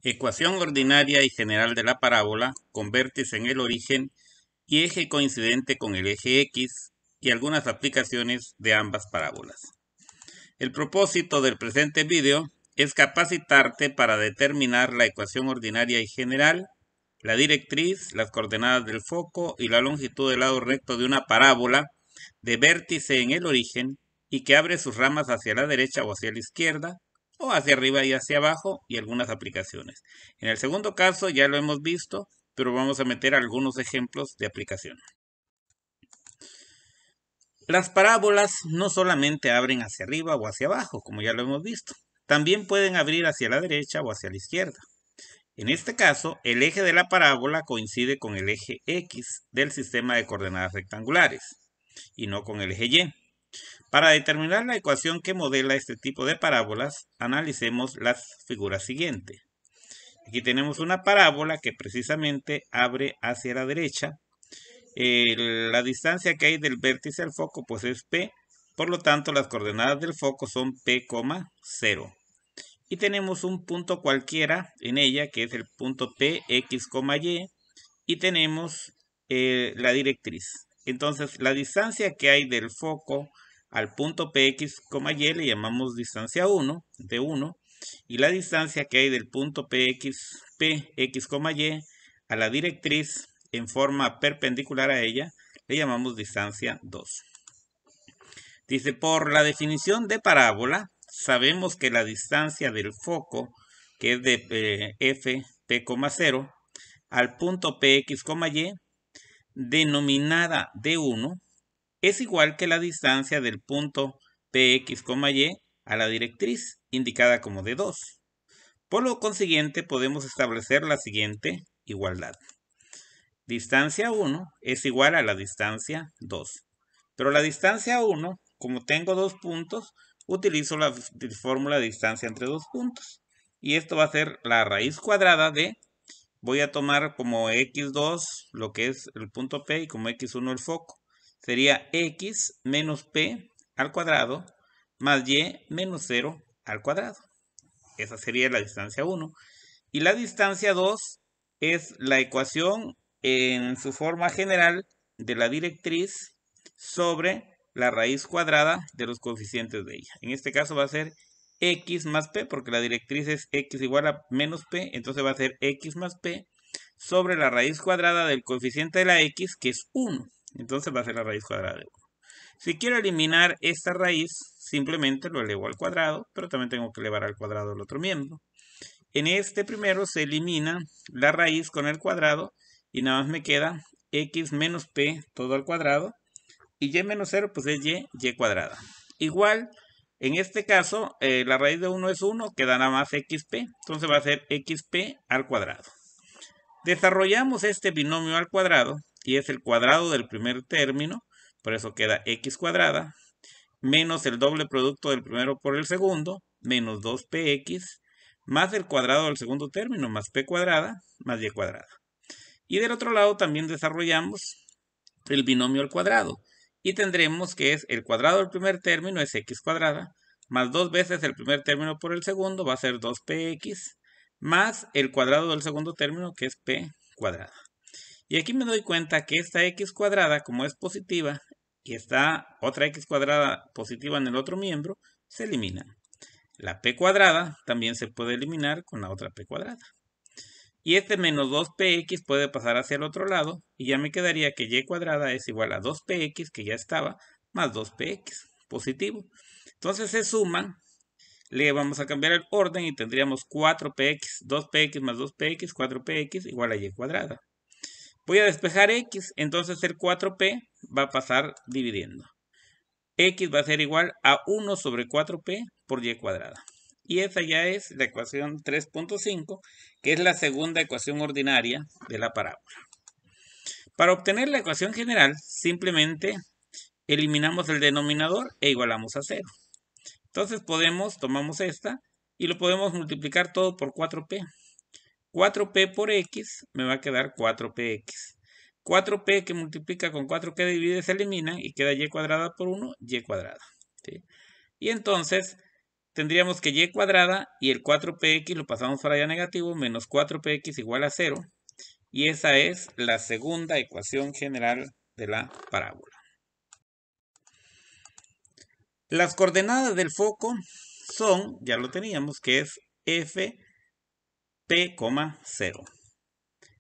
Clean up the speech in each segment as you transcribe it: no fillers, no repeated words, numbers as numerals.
Ecuación ordinaria y general de la parábola con vértice en el origen y eje coincidente con el eje X y algunas aplicaciones de ambas parábolas. El propósito del presente vídeo es capacitarte para determinar la ecuación ordinaria y general, la directriz, las coordenadas del foco y la longitud del lado recto de una parábola de vértice en el origen y que abre sus ramas hacia la derecha o hacia la izquierda, o hacia arriba y hacia abajo, y algunas aplicaciones. En el segundo caso ya lo hemos visto, pero vamos a meter algunos ejemplos de aplicación. Las parábolas no solamente abren hacia arriba o hacia abajo, como ya lo hemos visto, también pueden abrir hacia la derecha o hacia la izquierda. En este caso, el eje de la parábola coincide con el eje X del sistema de coordenadas rectangulares, y no con el eje Y. Para determinar la ecuación que modela este tipo de parábolas, analicemos la figura siguiente. Aquí tenemos una parábola que precisamente abre hacia la derecha. La distancia que hay del vértice al foco pues es P, por lo tanto las coordenadas del foco son P, 0. Y tenemos un punto cualquiera en ella que es el punto P, X, Y, y tenemos la directriz. Entonces la distancia que hay del foco al punto P, X, Y le llamamos distancia 1, de 1, y la distancia que hay del punto P, X, Y a la directriz en forma perpendicular a ella le llamamos distancia 2. Dice, por la definición de parábola, sabemos que la distancia del foco, que es de f, p, 0, al punto p, x, y, denominada d1, es igual que la distancia del punto p, x, y a la directriz, indicada como d2. Por lo consiguiente, podemos establecer la siguiente igualdad. Distancia 1 es igual a la distancia 2. Pero la distancia 1, como tengo dos puntos, utilizo la fórmula de distancia entre dos puntos. Y esto va a ser la raíz cuadrada de, voy a tomar como x2 lo que es el punto P y como x1 el foco. Sería x menos P al cuadrado más y menos 0 al cuadrado. Esa sería la distancia 1. Y la distancia 2 es la ecuación en su forma general de la directriz sobre la raíz cuadrada de los coeficientes de ella. En este caso va a ser x más p, porque la directriz es x igual a menos p, entonces va a ser x más p sobre la raíz cuadrada del coeficiente de la x, que es 1. Entonces va a ser la raíz cuadrada de 1. Si quiero eliminar esta raíz, simplemente lo elevo al cuadrado, pero también tengo que elevar al cuadrado el otro miembro. En este primero se elimina la raíz con el cuadrado y nada más me queda x menos p todo al cuadrado y y menos 0 pues es y cuadrada. Igual, en este caso, la raíz de 1 es 1, queda nada más xp, entonces va a ser xp al cuadrado. Desarrollamos este binomio al cuadrado y es el cuadrado del primer término, por eso queda x cuadrada, menos el doble producto del primero por el segundo, menos 2px, más el cuadrado del segundo término, más p cuadrada, más y cuadrada. Y del otro lado también desarrollamos el binomio al cuadrado. Y tendremos que es el cuadrado del primer término es x cuadrada, más 2 veces el primer término por el segundo, va a ser 2px, más el cuadrado del segundo término que es p cuadrada. Y aquí me doy cuenta que esta x cuadrada, como es positiva, y está otra x cuadrada positiva en el otro miembro, se elimina. La p cuadrada también se puede eliminar con la otra p cuadrada. Y este menos 2px puede pasar hacia el otro lado y ya me quedaría que y cuadrada es igual a 2px, que ya estaba, más 2px, positivo. Entonces se suman, le vamos a cambiar el orden y tendríamos 4px, 2px más 2px, 4px igual a y cuadrada. Voy a despejar x, entonces el 4p va a pasar dividiendo. X va a ser igual a 1 sobre 4p por y cuadrada. Y esa ya es la ecuación 3.5, que es la segunda ecuación ordinaria de la parábola. Para obtener la ecuación general, simplemente eliminamos el denominador e igualamos a 0. Entonces tomamos esta y lo podemos multiplicar todo por 4p. 4p por x me va a quedar 4px. 4p que multiplica con 4 que divide se elimina y queda y cuadrada por 1, y cuadrada. ¿Sí? Y entonces tendríamos que y cuadrada y el 4px lo pasamos para allá negativo, menos 4px igual a 0. Y esa es la segunda ecuación general de la parábola. Las coordenadas del foco son, ya lo teníamos, que es f p, 0.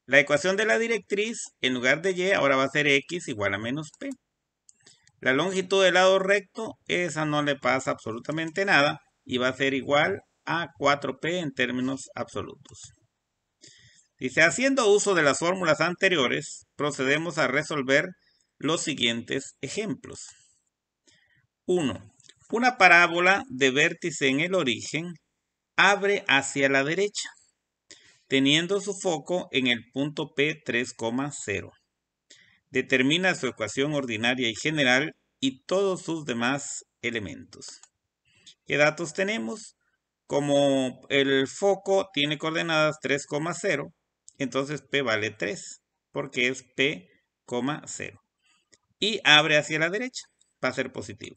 La ecuación de la directriz, en lugar de y, ahora va a ser x igual a menos p. La longitud del lado recto, esa no le pasa absolutamente nada y va a ser igual a 4p en términos absolutos. Dice, haciendo uso de las fórmulas anteriores, procedemos a resolver los siguientes ejemplos. 1. Una parábola de vértice en el origen abre hacia la derecha, teniendo su foco en el punto P 3,0. Determina su ecuación ordinaria y general y todos sus demás elementos. ¿Qué datos tenemos? Como el foco tiene coordenadas 3,0, entonces P vale 3, porque es P, 0. Y abre hacia la derecha, va a ser positivo.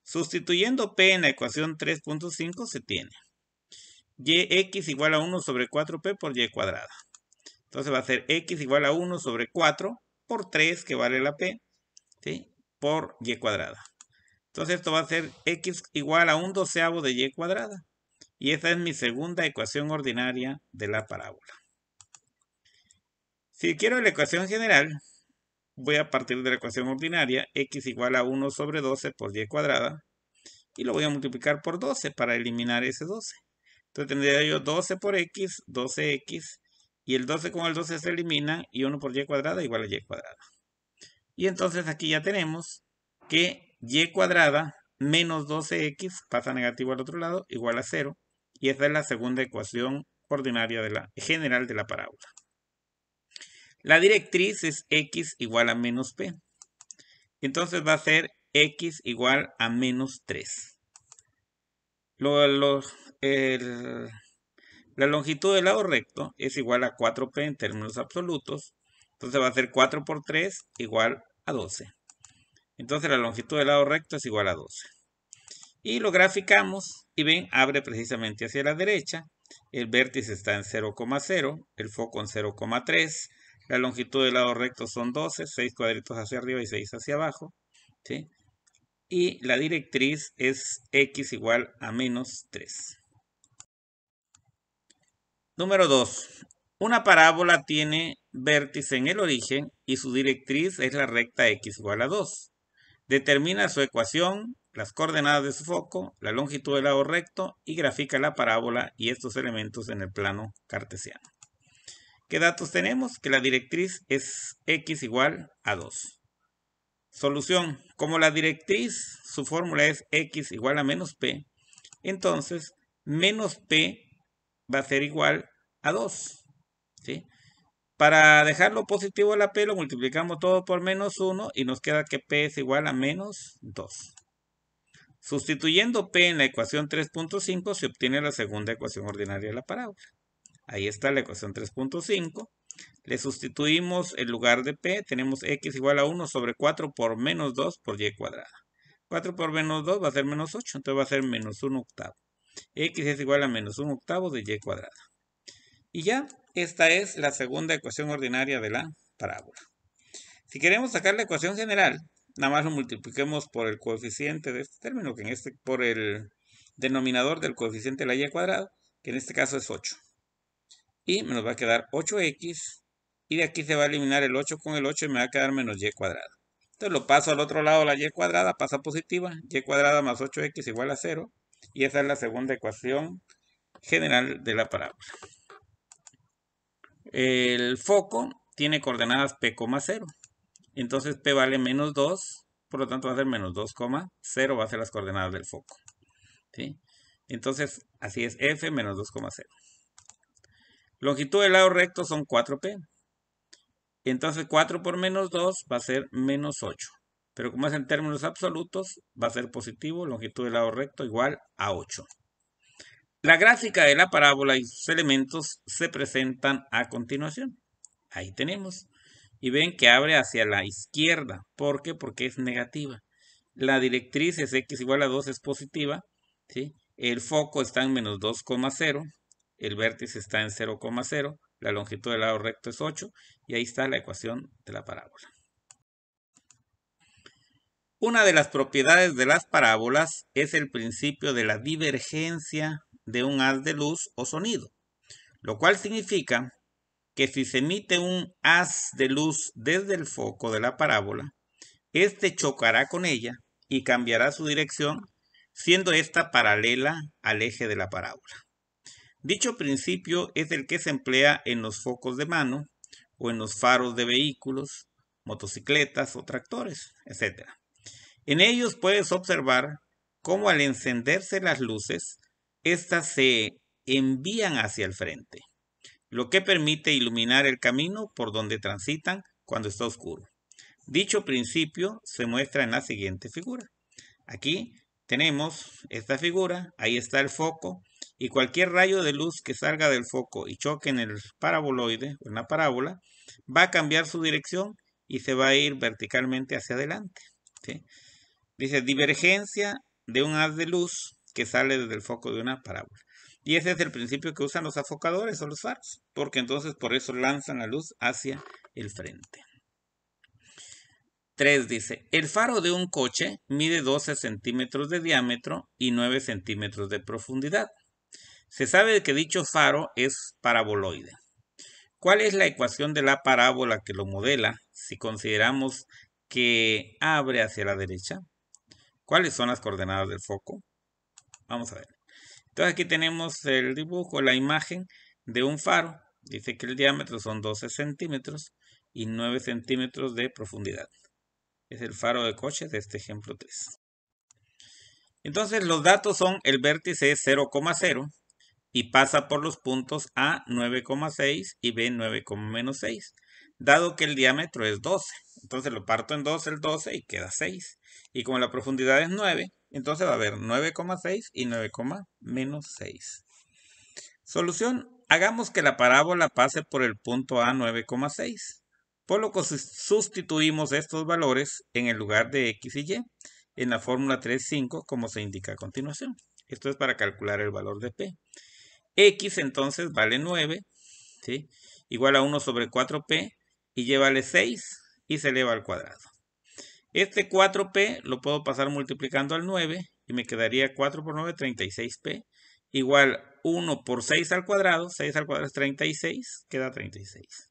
Sustituyendo P en la ecuación 3.5 se tiene yx igual a 1 sobre 4p por y cuadrada. Entonces va a ser x igual a 1 sobre 4 por 3, que vale la p, ¿sí? Por y cuadrada. Entonces esto va a ser x igual a 1/12 de y cuadrada. Y esa es mi segunda ecuación ordinaria de la parábola. Si quiero la ecuación general, voy a partir de la ecuación ordinaria, x igual a 1 sobre 12 por y cuadrada, y lo voy a multiplicar por 12 para eliminar ese 12. Entonces tendría yo 12 por x, 12x, y el 12 con el 12 se elimina, y 1 por y cuadrada igual a y cuadrada. Y entonces aquí ya tenemos que y cuadrada menos 12x pasa negativo al otro lado, igual a 0, y esa es la segunda ecuación ordinaria general de la parábola. La directriz es x igual a menos p. Entonces va a ser x igual a menos 3. La longitud del lado recto es igual a 4p en términos absolutos. Entonces va a ser 4 por 3 igual a 12. Entonces la longitud del lado recto es igual a 12. Y lo graficamos y ven, abre precisamente hacia la derecha. El vértice está en 0,0, el foco en 0,3. La longitud del lado recto son 12, 6 cuadritos hacia arriba y 6 hacia abajo, ¿sí? Y la directriz es x igual a menos 3. Número 2. Una parábola tiene vértice en el origen y su directriz es la recta x igual a 2. Determina su ecuación, las coordenadas de su foco, la longitud del lado recto y grafica la parábola y estos elementos en el plano cartesiano. ¿Qué datos tenemos? Que la directriz es x igual a 2. Solución. Como la directriz, su fórmula es x igual a menos p, entonces menos p va a ser igual a 2. ¿Sí? Para dejarlo positivo a la p lo multiplicamos todo por menos 1 y nos queda que p es igual a menos 2. Sustituyendo p en la ecuación 3.5 se obtiene la segunda ecuación ordinaria de la parábola. Ahí está la ecuación 3.5. Le sustituimos en lugar de p, tenemos x igual a 1 sobre 4 por menos 2 por y cuadrada. 4 por menos 2 va a ser menos 8, entonces va a ser menos 1 octavo. X es igual a menos 1 octavo de y cuadrada. Y ya, esta es la segunda ecuación ordinaria de la parábola. Si queremos sacar la ecuación general, nada más lo multipliquemos por el coeficiente de este término, por el denominador del coeficiente de la y cuadrada, que en este caso es 8. Y me nos va a quedar 8x, y de aquí se va a eliminar el 8 con el 8 y me va a quedar menos y cuadrada. Entonces lo paso al otro lado, la y cuadrada pasa positiva, y cuadrada más 8x igual a 0, y esa es la segunda ecuación general de la parábola. El foco tiene coordenadas p, 0. Entonces p vale menos 2, por lo tanto va a ser menos 2,0, va a ser las coordenadas del foco. ¿Sí? Entonces, así es, f menos 2,0. Longitud del lado recto son 4p. Entonces 4 por menos 2 va a ser menos 8. Pero como es en términos absolutos, va a ser positivo, longitud del lado recto igual a 8. La gráfica de la parábola y sus elementos se presentan a continuación. Ahí tenemos. Y ven que abre hacia la izquierda. ¿Por qué? Porque es negativa. La directriz es x igual a 2, es positiva, ¿sí? El foco está en menos 2,0, el vértice está en 0,0, la longitud del lado recto es 8 y ahí está la ecuación de la parábola. Una de las propiedades de las parábolas es el principio de la divergencia de un haz de luz o sonido, lo cual significa que si se emite un haz de luz desde el foco de la parábola, este chocará con ella y cambiará su dirección, siendo esta paralela al eje de la parábola. Dicho principio es el que se emplea en los focos de mano o en los faros de vehículos, motocicletas o tractores, etc. En ellos puedes observar cómo al encenderse las luces, éstas se envían hacia el frente, lo que permite iluminar el camino por donde transitan cuando está oscuro. Dicho principio se muestra en la siguiente figura. Aquí tenemos esta figura, ahí está el foco, y cualquier rayo de luz que salga del foco y choque en el paraboloide o en la parábola, va a cambiar su dirección y se va a ir verticalmente hacia adelante, ¿sí? Dice divergencia de un haz de luz que sale desde el foco de una parábola. Y ese es el principio que usan los afocadores o los faros, porque entonces por eso lanzan la luz hacia el frente. 3 dice, el faro de un coche mide 12 centímetros de diámetro y 9 centímetros de profundidad. Se sabe que dicho faro es paraboloide. ¿Cuál es la ecuación de la parábola que lo modela si consideramos que abre hacia la derecha? ¿Cuáles son las coordenadas del foco? Vamos a ver. Entonces aquí tenemos el dibujo, la imagen de un faro. Dice que el diámetro son 12 centímetros y 9 centímetros de profundidad. Es el faro de coche de este ejemplo 3. Entonces los datos son el vértice es 0,0 y pasa por los puntos A 9,6 y B 9,6, dado que el diámetro es 12. Entonces lo parto en 2 el 12 y queda 6. Y como la profundidad es 9, entonces va a haber 9,6 y 9,6. Solución. Hagamos que la parábola pase por el punto A 9,6. Por lo que sustituimos estos valores en el lugar de X y Y en la fórmula 3,5 como se indica a continuación. Esto es para calcular el valor de P. X entonces vale 9, ¿sí? Igual a 1 sobre 4P y Y vale 6 y se eleva al cuadrado. Este 4P lo puedo pasar multiplicando al 9 y me quedaría 4 por 9, 36P. Igual 1 por 6 al cuadrado, 6 al cuadrado es 36, queda 36.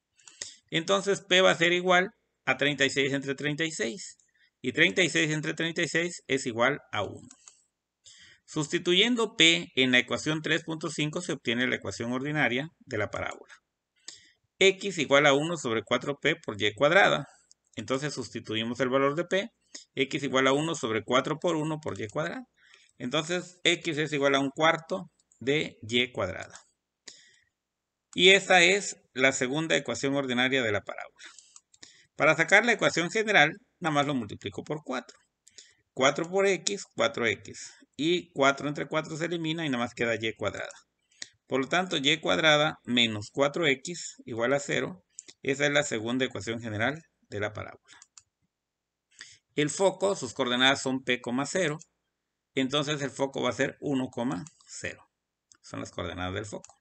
Entonces P va a ser igual a 36 entre 36. Y 36 entre 36 es igual a 1. Sustituyendo P en la ecuación 3.5 se obtiene la ecuación ordinaria de la parábola. X igual a 1 sobre 4P por Y cuadrada. Entonces sustituimos el valor de P. X igual a 1 sobre 4 por 1 por Y cuadrada. Entonces X es igual a un cuarto de Y cuadrada. Y esta es la segunda ecuación ordinaria de la parábola. Para sacar la ecuación general, nada más lo multiplico por 4. 4 por X, 4X. Y 4 entre 4 se elimina y nada más queda Y cuadrada. Por lo tanto, Y cuadrada menos 4X igual a 0. Esa es la segunda ecuación general de la parábola. El foco, sus coordenadas son P, 0. Entonces el foco va a ser 1,0. Son las coordenadas del foco.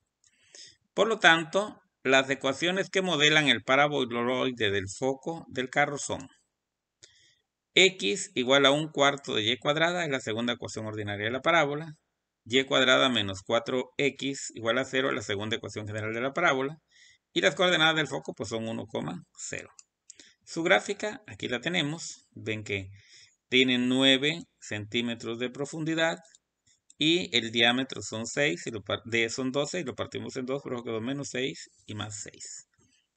Por lo tanto, las ecuaciones que modelan el paraboloide del foco del carro son X igual a un cuarto de Y cuadrada, es la segunda ecuación ordinaria de la parábola. Y cuadrada menos 4X igual a 0, la segunda ecuación general de la parábola. Y las coordenadas del foco pues son 1,0. Su gráfica, aquí la tenemos. Ven que tiene 9 centímetros de profundidad y el diámetro son 6, y son 12 y lo partimos en 2, pero quedó menos 6 y más 6.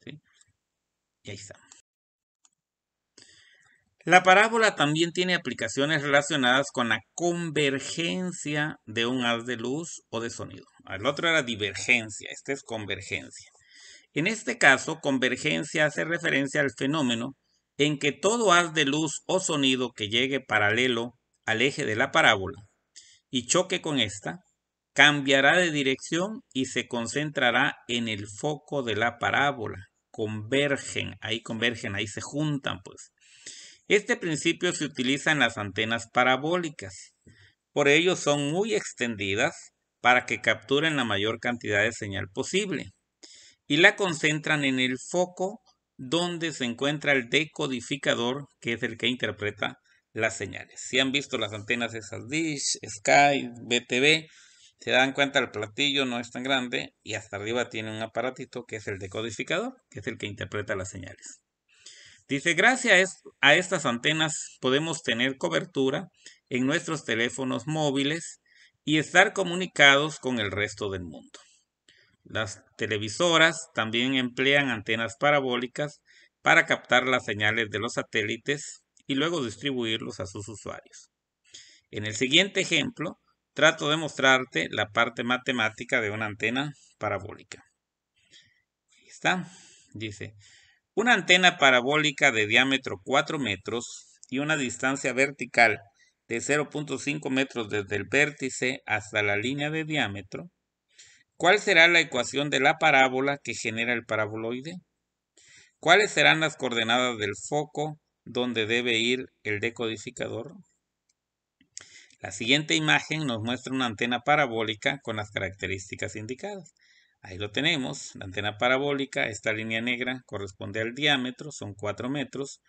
¿Sí? Y ahí está. La parábola también tiene aplicaciones relacionadas con la convergencia de un haz de luz o de sonido. El otro era divergencia, este es convergencia. En este caso, convergencia hace referencia al fenómeno en que todo haz de luz o sonido que llegue paralelo al eje de la parábola y choque con esta, cambiará de dirección y se concentrará en el foco de la parábola. Convergen, ahí se juntan pues. Este principio se utiliza en las antenas parabólicas. Por ello son muy extendidas para que capturen la mayor cantidad de señal posible y la concentran en el foco donde se encuentra el decodificador, que es el que interpreta las señales. Si han visto las antenas esas Dish, Sky, BTV, se dan cuenta el platillo no es tan grande y hasta arriba tiene un aparatito que es el decodificador, que es el que interpreta las señales. Dice, gracias a estas antenas podemos tener cobertura en nuestros teléfonos móviles y estar comunicados con el resto del mundo. Las televisoras también emplean antenas parabólicas para captar las señales de los satélites y luego distribuirlos a sus usuarios. En el siguiente ejemplo, trato de mostrarte la parte matemática de una antena parabólica. Ahí está. Dice, una antena parabólica de diámetro 4 metros y una distancia vertical de 0.5 metros desde el vértice hasta la línea de diámetro. ¿Cuál será la ecuación de la parábola que genera el paraboloide? ¿Cuáles serán las coordenadas del foco donde debe ir el decodificador? La siguiente imagen nos muestra una antena parabólica con las características indicadas. Ahí lo tenemos, la antena parabólica, esta línea negra corresponde al diámetro, son 4 metros,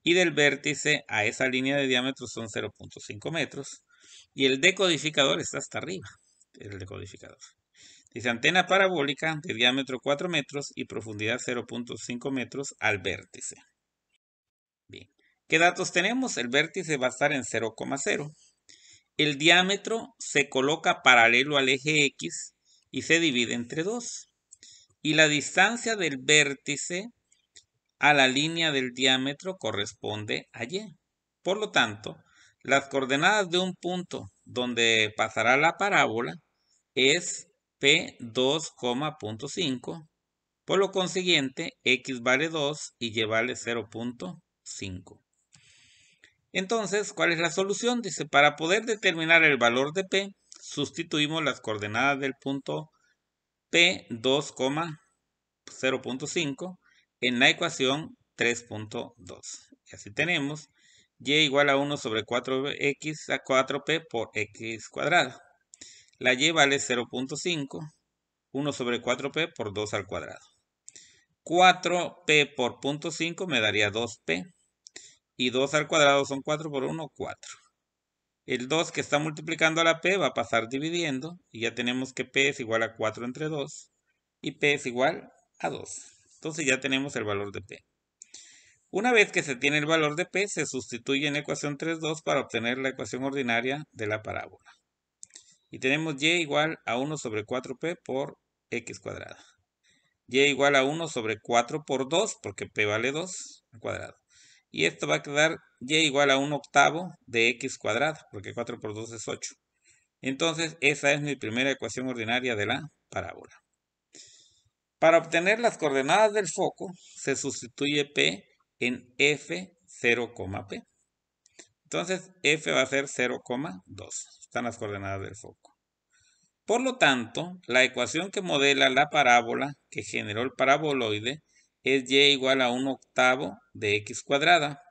y del vértice a esa línea de diámetro son 0.5 metros, y el decodificador está hasta arriba, el decodificador. Dice antena parabólica de diámetro 4 metros y profundidad 0.5 metros al vértice. Bien, ¿qué datos tenemos? El vértice va a estar en 0,0. El diámetro se coloca paralelo al eje X y se divide entre 2. Y la distancia del vértice a la línea del diámetro corresponde a Y. Por lo tanto, las coordenadas de un punto donde pasará la parábola es P2,5. Por lo consiguiente, X vale 2 y Y vale 0.5. Entonces, ¿cuál es la solución? Dice, para poder determinar el valor de P, sustituimos las coordenadas del punto P2,0.5 en la ecuación 3.2. Y así tenemos Y igual a 1 sobre 4X a 4P por X cuadrado. La Y vale 0.5, 1 sobre 4P por 2 al cuadrado. 4P por 0.5 me daría 2P. Y 2 al cuadrado son 4 por 1, 4. El 2 que está multiplicando a la P va a pasar dividiendo. Y ya tenemos que P es igual a 4 entre 2. Y P es igual a 2. Entonces ya tenemos el valor de P. Una vez que se tiene el valor de P, se sustituye en la ecuación 3.2 para obtener la ecuación ordinaria de la parábola. Y tenemos Y igual a 1 sobre 4P por X cuadrado. Y igual a 1 sobre 4 por 2, porque P vale 2 al cuadrado. Y esto va a quedar Y igual a 1 octavo de X cuadrado, porque 4 por 2 es 8. Entonces, esa es mi primera ecuación ordinaria de la parábola. Para obtener las coordenadas del foco, se sustituye P en F 0,P. Entonces, F va a ser 0,2. Están las coordenadas del foco. Por lo tanto, la ecuación que modela la parábola que generó el paraboloide es Y igual a 1 octavo de X cuadrada.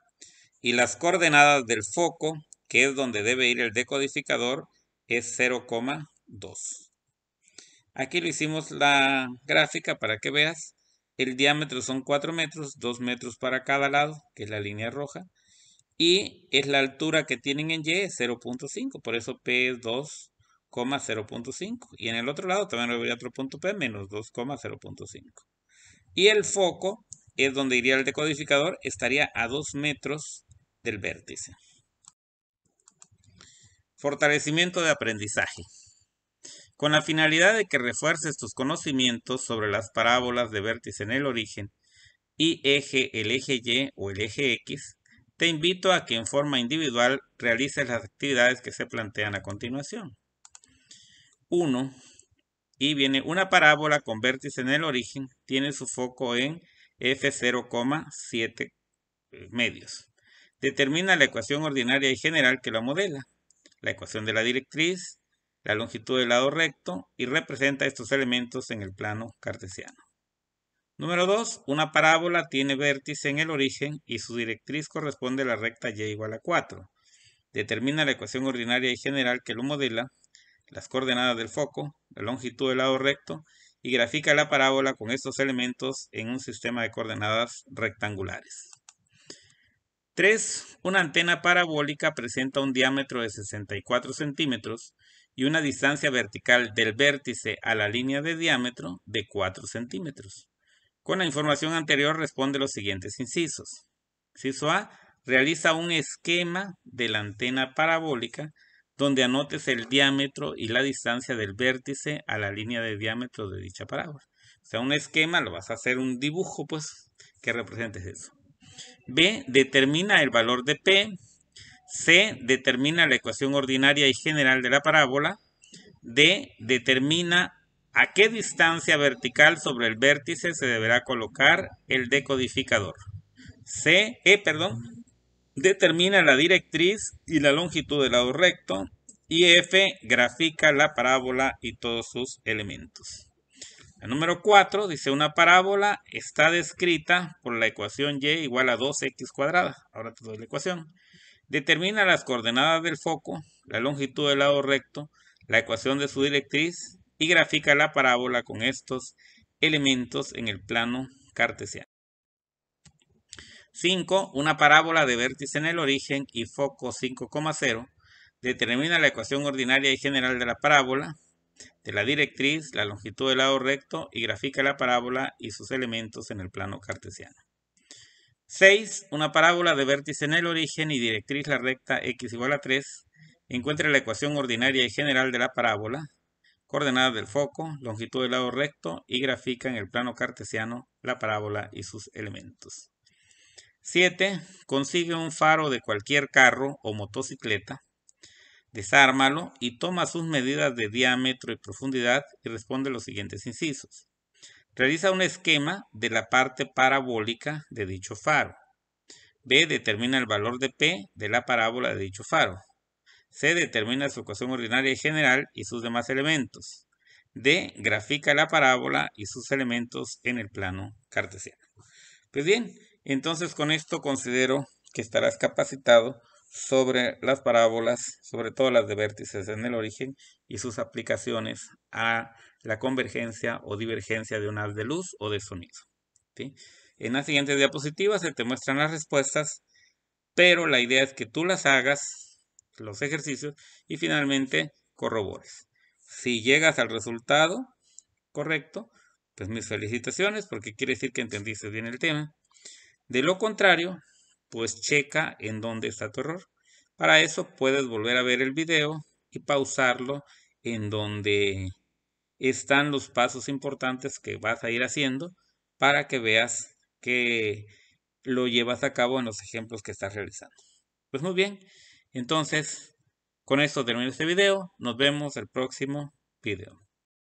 Y las coordenadas del foco, que es donde debe ir el decodificador, es 0,2. Aquí lo hicimos la gráfica para que veas. El diámetro son 4 metros, 2 metros para cada lado, que es la línea roja. Y es la altura que tienen en Y, es 0.5. Por eso P es 2,0.5. Y en el otro lado también habría otro punto P, menos 2,0.5. Y el foco es donde iría el decodificador, estaría a 2 metros del vértice. Fortalecimiento de aprendizaje. Con la finalidad de que refuerces tus conocimientos sobre las parábolas de vértice en el origen y el eje Y o el eje X, te invito a que en forma individual realices las actividades que se plantean a continuación. 1. Y viene una parábola con vértice en el origen, tiene su foco en F0,7 medios. Determina la ecuación ordinaria y general que la modela, la ecuación de la directriz, la longitud del lado recto y representa estos elementos en el plano cartesiano. Número 2. Una parábola tiene vértice en el origen y su directriz corresponde a la recta Y igual a 4. determina la ecuación ordinaria y general que lo modela, las coordenadas del foco, la longitud del lado recto y grafica la parábola con estos elementos en un sistema de coordenadas rectangulares. 3. Una antena parabólica presenta un diámetro de 64 centímetros y una distancia vertical del vértice a la línea de diámetro de 4 centímetros. Con la información anterior responde los siguientes incisos. Inciso A. Realiza un esquema de la antena parabólica donde anotes el diámetro y la distancia del vértice a la línea de diámetro de dicha parábola. O sea, un esquema, lo vas a hacer un dibujo, pues, que represente eso. B. Determina el valor de P. C. Determina la ecuación ordinaria y general de la parábola. D. Determina a qué distancia vertical sobre el vértice se deberá colocar el decodificador. Determina la directriz y la longitud del lado recto. Y F. Grafica la parábola y todos sus elementos. La número 4 dice: una parábola está descrita por la ecuación y igual a 2x cuadrada. Ahora te doy la ecuación. Determina las coordenadas del foco, la longitud del lado recto, la ecuación de su directriz y grafica la parábola con estos elementos en el plano cartesiano. 5. Una parábola de vértice en el origen y foco 5,0. Determina la ecuación ordinaria y general de la parábola, de la directriz, la longitud del lado recto y grafica la parábola y sus elementos en el plano cartesiano. 6. Una parábola de vértice en el origen y directriz la recta x igual a 3. Encuentra la ecuación ordinaria y general de la parábola, coordenadas del foco, longitud del lado recto y grafica en el plano cartesiano la parábola y sus elementos. 7. Consigue un faro de cualquier carro o motocicleta, desármalo y toma sus medidas de diámetro y profundidad y responde los siguientes incisos. Realiza un esquema de la parte parabólica de dicho faro. B. Determina el valor de P de la parábola de dicho faro. C. Determina su ecuación ordinaria y general y sus demás elementos. D. Grafica la parábola y sus elementos en el plano cartesiano. Pues bien, entonces con esto considero que estarás capacitado sobre las parábolas, sobre todo las de vértices en el origen y sus aplicaciones a la convergencia o divergencia de un haz de luz o de sonido. ¿Sí? En las siguientes diapositivas se te muestran las respuestas, pero la idea es que tú las hagas, los ejercicios, y finalmente corrobores. Si llegas al resultado correcto, pues mis felicitaciones, porque quiere decir que entendiste bien el tema. De lo contrario, pues checa en dónde está tu error. Para eso puedes volver a ver el video y pausarlo en donde están los pasos importantes que vas a ir haciendo para que veas que lo llevas a cabo en los ejemplos que estás realizando. Pues muy bien, entonces con esto termino este video. Nos vemos el próximo video.